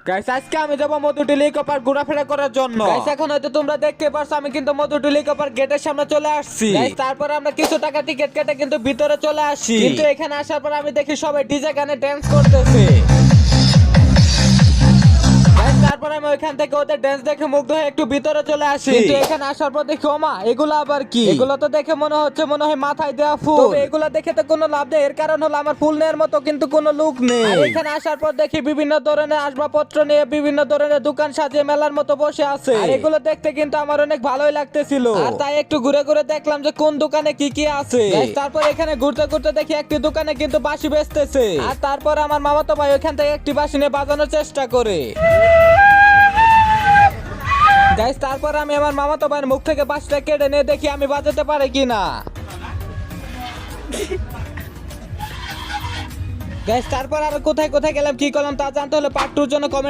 Guys আজকে আমি যাব মধুটুলি ইকোপার্ক ঘোরাফেরা করার জন্য। গাইস এখন হয়তো তোমরা দেখতে পারছো আমি কিন্তু মধুটুলি ইকোপার্ক গেটের সামনে চলে আসছি। গাইস তারপর আমরা কিছু টাকা টিকিট কেটে কিন্তু ভিতরে চলে আসি, কিন্তু এখানে আসার পর আমি দেখি সবাই ডিজে গানে ড্যান্স করতেছে। তারপর আমি ওইখান থেকে ওদের ড্যান্স দেখে মুগ্ধ হয়ে একটু ভিতরে চলে আসি, কিন্তু এখানে আসার পর দেখি ওমা এগুলো আবার কি? এগুলো তো দেখে মনে হয় মাথায় দেওয়া ফুল, তবে এগুলো দেখে তো কোনো লাভ নেই। এর কারণ হলো আমার ফুল নেওয়ার মতো কিন্তু কোনো লুক নেই। আর এখানে আসার পর দেখি বিভিন্ন ধরনের আসবাবপত্র নিয়ে বিভিন্ন ধরনের দোকান সাজিয়ে মেলার মতো বসে আছে। আর এগুলো দেখতে কিন্তু আমার অনেক ভালোই লাগতেছিল, আর তাই একটু ঘুরে ঘুরে দেখলাম যে কোন দোকানে কি কি আছে। তারপর এখানে ঘুরতে ঘুরতে দেখি একটি দোকানে কিন্তু বাঁশি বেচতেছে, আর তারপর আমার মামাতো ভাই ওইখান থেকে একটি বাঁশি নিয়ে বাজানোর চেষ্টা করে। গাইস তারপর আমি আমার মামাতো ভাইয়ের মুখ থেকে বাঁশিটা কেটে নিয়ে দেখি আমি বাজাতে পারি কিনা। গাইস তারপর আর কোথায় কোথায় গেলাম কি করলাম তা জানতে হলে পার্ট 2 এর জন্য কমেন্ট